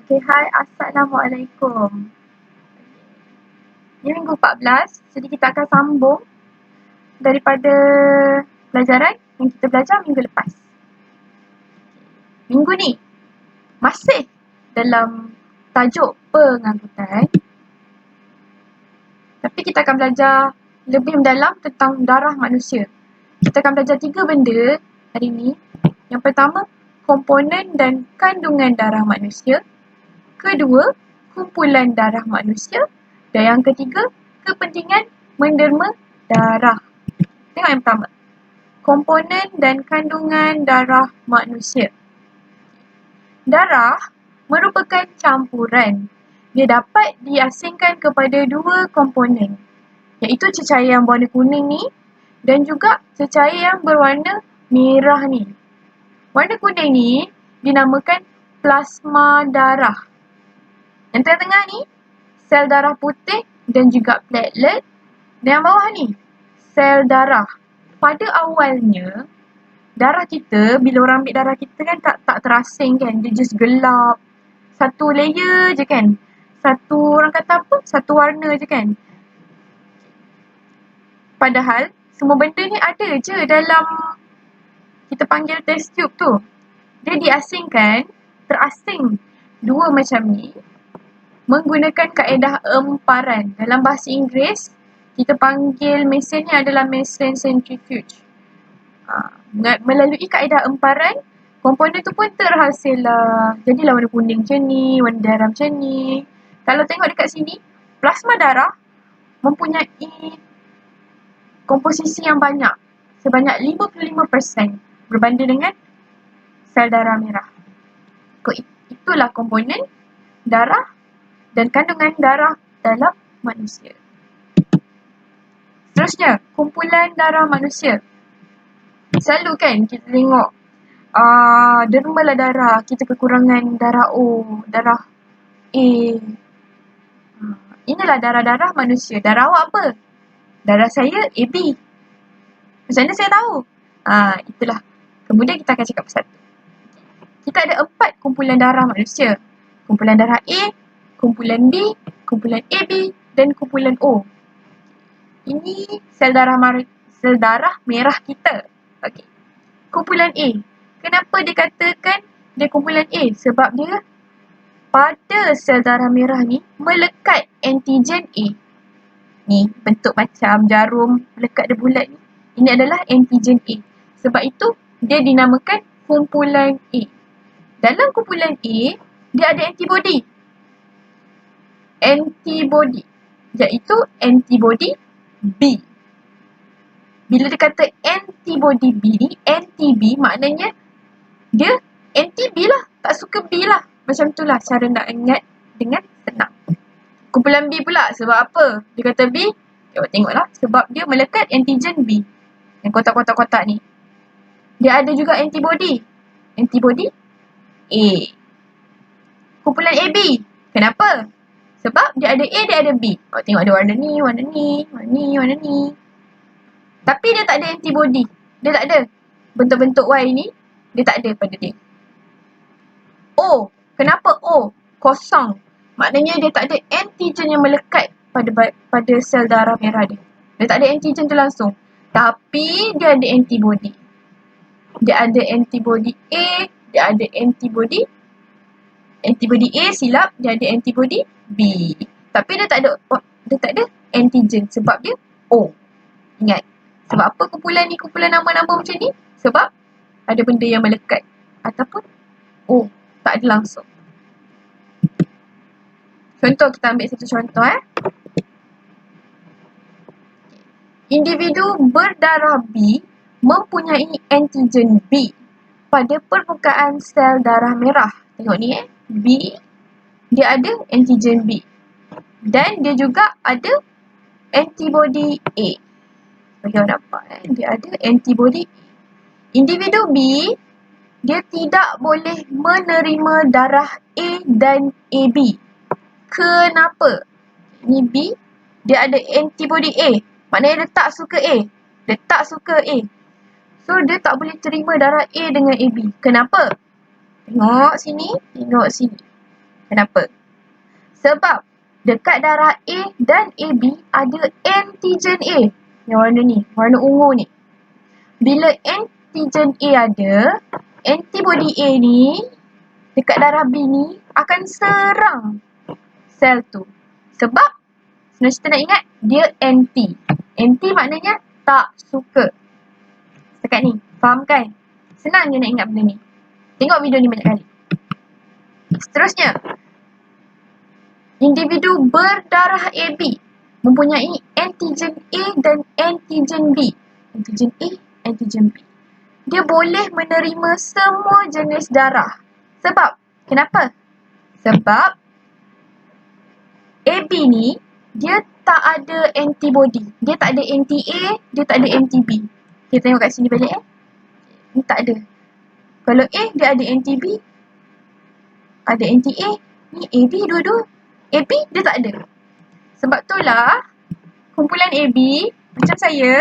Okay, hai, Assalamualaikum. Ini minggu 14, jadi kita akan sambung daripada pelajaran yang kita belajar minggu lepas. Minggu ni masih dalam tajuk pengangkutan, tapi kita akan belajar lebih mendalam tentang darah manusia. Kita akan belajar 3 benda hari ni. Yang pertama, komponen dan kandungan darah manusia. Kedua, kumpulan darah manusia. Dan yang ketiga, kepentingan menderma darah. Tengok yang pertama. Komponen dan kandungan darah manusia. Darah merupakan campuran. Dia dapat diasingkan kepada 2 komponen, iaitu cecair yang berwarna kuning ni dan juga cecair yang berwarna merah ni. Warna kuning ni dinamakan plasma darah. Yang tengah-tengah ni sel darah putih dan juga platelet. Dan yang bawah ni sel darah. Pada awalnya darah kita, bila orang ambil darah kita kan tak terasing kan, dia just gelap. Satu layer je kan. Satu, orang kata apa? Satu warna je kan. Padahal semua benda ni ada je dalam kita panggil test tube tu. Dia diasingkan, terasing 2 macam ni menggunakan kaedah emparan. Dalam bahasa Inggeris, kita panggil mesin ni adalah mesin centrifuge. Melalui kaedah emparan, komponen tu pun terhasil lah. Jadilah warna kuning macam ni, warna darah macam ni. Kalau tengok dekat sini, plasma darah mempunyai komposisi yang banyak. Sebanyak 55% berbanding dengan sel darah merah. Itulah komponen darah dan kandungan darah dalam manusia. Seterusnya, kumpulan darah manusia. Selalu kan kita tengok derma lah darah, kita kekurangan darah O, darah A. Inilah darah-darah manusia. Darah awak apa? Darah saya AB. Macam mana saya tahu? Itulah. Kemudian kita akan cakap persatu. Kita ada 4 kumpulan darah manusia. Kumpulan darah A, kumpulan B, kumpulan AB dan kumpulan O. Ini sel darah merah kita. Okey. Kumpulan A. Kenapa dikatakan dia kumpulan A? Sebab dia pada sel darah merah ni melekat antigen A. Ni bentuk macam jarum melekat dia bulat ni. Ini adalah antigen A. Sebab itu dia dinamakan kumpulan A. Dalam kumpulan A, dia ada antibody. Antibody, iaitu antibody B. Bila dia kata antibody B ni, anti-B maknanya dia anti-B lah. Tak suka B lah. Macam itulah cara nak ingat dengan senang. Kumpulan B pula, sebab apa? Dia kata B, tengoklah. Sebab dia melekat antigen B. Yang kotak-kotak-kotak ni. Dia ada juga antibody. Antibody A. Kumpulan AB. Kenapa? Sebab dia ada A, dia ada B. Tengok ada warna ni, warna ni, warna ni, warna ni. Tapi dia tak ada antibody. Dia tak ada. Bentuk-bentuk Y ni, dia tak ada pada dia. O. Kenapa O? Kosong. Maknanya dia tak ada antigen yang melekat pada sel darah merah dia. Dia tak ada antigen tu langsung. Tapi dia ada antibody. Dia ada antibody A, dia ada antibody A silap, dia ada antibody B. Tapi dia tak ada antigen sebab dia O. Ingat. Sebab apa kumpulan ni kumpulan nama-nama macam ni? Sebab ada benda yang melekat ataupun O, tak ada langsung. Contoh, kita ambil satu contoh Individu berdarah B mempunyai antigen B pada permukaan sel darah merah. Tengok ni B, dia ada antigen B. Dan dia juga ada antibody A. Bagi awak nampak dia ada antibody A. Individu B, dia tidak boleh menerima darah A dan AB. Kenapa? Ni B, dia ada antibody A. Maknanya dia tak suka A. Dia tak suka A. So, dia tak boleh terima darah A dengan AB. Kenapa? Tengok sini, tengok sini. Kenapa? Sebab dekat darah A dan AB ada antigen A. Yang warna ni, warna ungu ni. Bila antigen A ada, antibody A ni dekat darah B ni akan serang sel tu. Sebab senang kita nak ingat, dia anti. Anti maknanya tak suka. Dekat ni, faham kan? Senang je nak ingat benda ni. Tengok video ni banyak kali. Seterusnya, individu berdarah AB mempunyai antigen A dan antigen B. Antigen A, antigen B. Dia boleh menerima semua jenis darah. Sebab, kenapa? Sebab AB ni, dia tak ada antibody. Dia tak ada anti-A, dia tak ada anti-B. Kita tengok kat sini balik Ni tak ada. Kalau A, dia ada anti-B. Ada anti-A. Ni AB dua-dua. AB, dia tak ada. Sebab itulah, kumpulan AB, macam saya,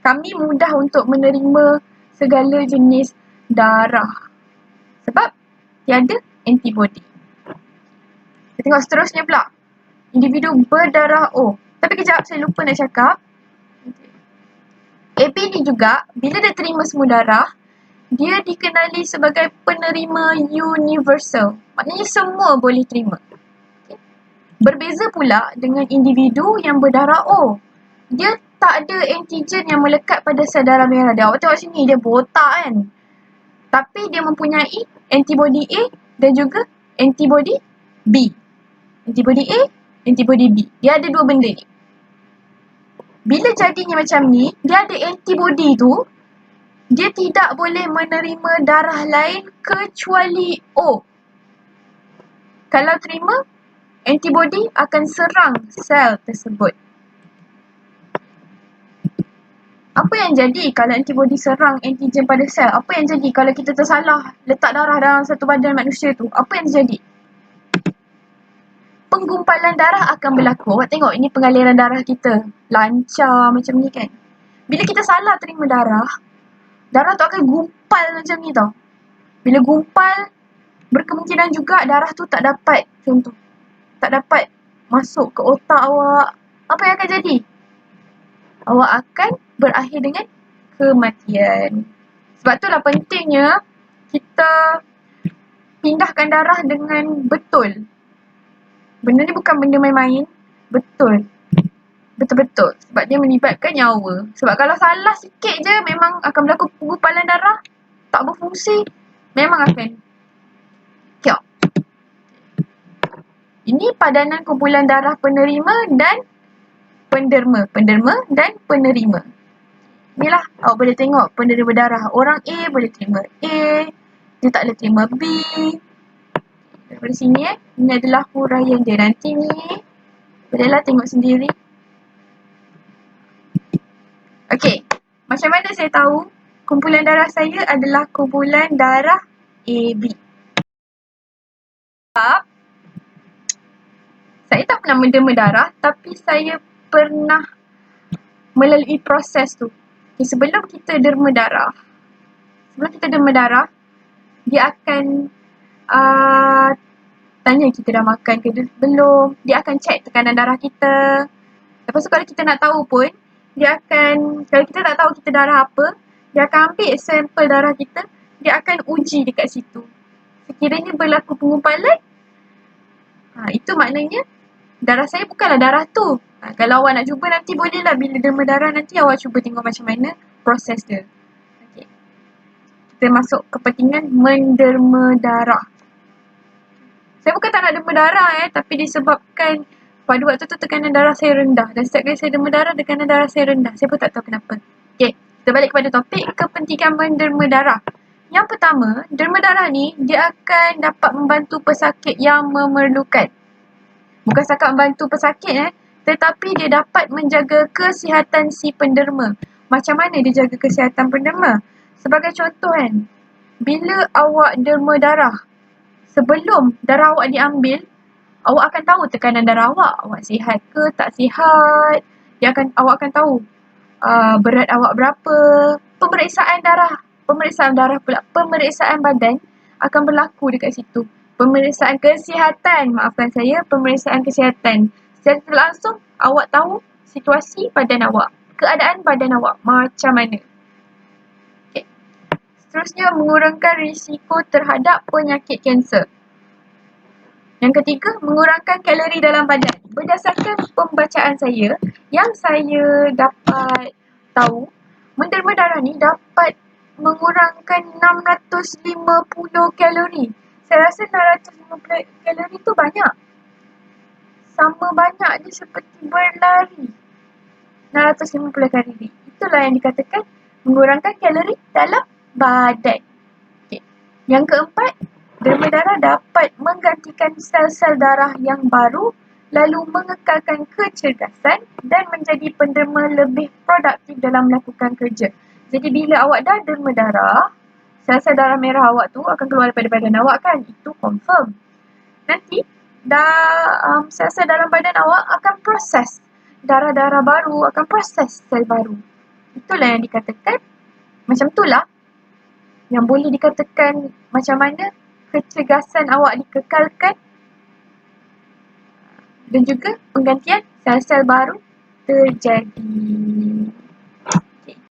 kami mudah untuk menerima segala jenis darah. Sebab tiada antibody. Kita tengok seterusnya pula. Individu berdarah O. Tapi kejap, saya lupa nak cakap. AB ni juga, bila dia terima semua darah, dia dikenali sebagai penerima universal. Maknanya semua boleh terima. Berbeza pula dengan individu yang berdarah O. Dia tak ada antigen yang melekat pada sel darah merah dia. Awak tengok sini, dia botak kan. Tapi dia mempunyai antibody A dan juga antibody B. Antibody A, antibody B. Dia ada dua benda ni. Bila jadinya macam ni, dia ada antibody tu, dia tidak boleh menerima darah lain kecuali O. Kalau terima, antibody akan serang sel tersebut. Apa yang jadi kalau antibody serang antigen pada sel? Apa yang jadi kalau kita tersalah letak darah dalam satu badan manusia tu? Apa yang terjadi? Penggumpalan darah akan berlaku. Awak tengok, ini pengaliran darah kita. Lancar macam ni kan. Bila kita salah terima darah, darah tu akan gumpal macam ni tau. Bila gumpal, berkemungkinan juga darah tu tak dapat, contoh, tak dapat masuk ke otak awak. Apa yang akan jadi? Awak akan berakhir dengan kematian. Sebab itulah pentingnya kita pindahkan darah dengan betul. Benda ni bukan benda main-main. Betul. Betul-betul. Sebab dia melibatkan nyawa. Sebab kalau salah sikit je memang akan berlaku penggumpalan darah. Tak berfungsi. Memang akan kiok. Ini padanan kumpulan darah penerima dan penderma. Penderma dan penerima. Inilah awak boleh tengok penerima darah. Orang A boleh terima A. Dia tak boleh terima B. Daripada sini ini adalah huraian dia. Nanti ni bolehlah tengok sendiri. Okey, macam mana saya tahu kumpulan darah saya adalah kumpulan darah AB? Sebab saya tak pernah menderma darah, tapi saya pernah melalui proses tu. Okay, sebelum kita derma darah, dia akan tanya kita dah makan ke belum. Dia akan cek tekanan darah kita. Lepas tu kalau kita nak tahu pun, kalau kita tak tahu kita darah apa, dia akan ambil sampel darah kita, dia akan uji dekat situ. Sekiranya berlaku penggumpalan, itu maknanya darah saya bukanlah darah tu. Kalau awak nak cuba nanti bolehlah, bila derma darah nanti awak cuba tengok macam mana proses dia. Okay. Kita masuk kepentingan menderma darah. Saya bukan tak nak derma darah tapi disebabkan pada waktu tu tekanan darah saya rendah. Dan setiap kali saya derma darah, tekanan darah saya rendah. Saya pun tak tahu kenapa. Okay, kita balik kepada topik kepentingan menderma darah. Yang pertama, derma darah ni dia akan dapat membantu pesakit yang memerlukan. Bukan setakat membantu pesakit tetapi dia dapat menjaga kesihatan si penderma. Macam mana dia jaga kesihatan penderma? Sebagai contoh bila awak derma darah, sebelum darah awak diambil, awak akan tahu tekanan darah awak sihat ke tak sihat. Awak akan tahu berat awak berapa. Pemeriksaan darah pula, pemeriksaan badan akan berlaku dekat situ. Pemeriksaan kesihatan, maafkan saya, pemeriksaan kesihatan. Secara tidak langsung, awak tahu situasi badan awak, keadaan badan awak macam mana. Okay. Seterusnya, mengurangkan risiko terhadap penyakit kanser. Yang ketiga, mengurangkan kalori dalam badan. Berdasarkan pembacaan saya, yang saya dapat tahu, menderma darah ni dapat mengurangkan 650 kalori. Saya rasa 650 kalori tu banyak. Sama banyak dia seperti berlari. 650 kalori. Itulah yang dikatakan mengurangkan kalori dalam badan. Okay. Yang keempat, derma darah dapat menggantikan sel-sel darah yang baru lalu mengekalkan kecergasan dan menjadi penderma lebih produktif dalam melakukan kerja. Jadi bila awak dah derma darah, sel-sel darah merah awak tu akan keluar daripada badan awak kan? Itu confirm. Nanti sel-sel dalam badan awak akan proses darah-darah baru, akan proses sel baru. Itulah yang dikatakan, macam itulah yang boleh dikatakan macam mana kecergasan awak dikekalkan dan juga penggantian sel-sel baru terjadi.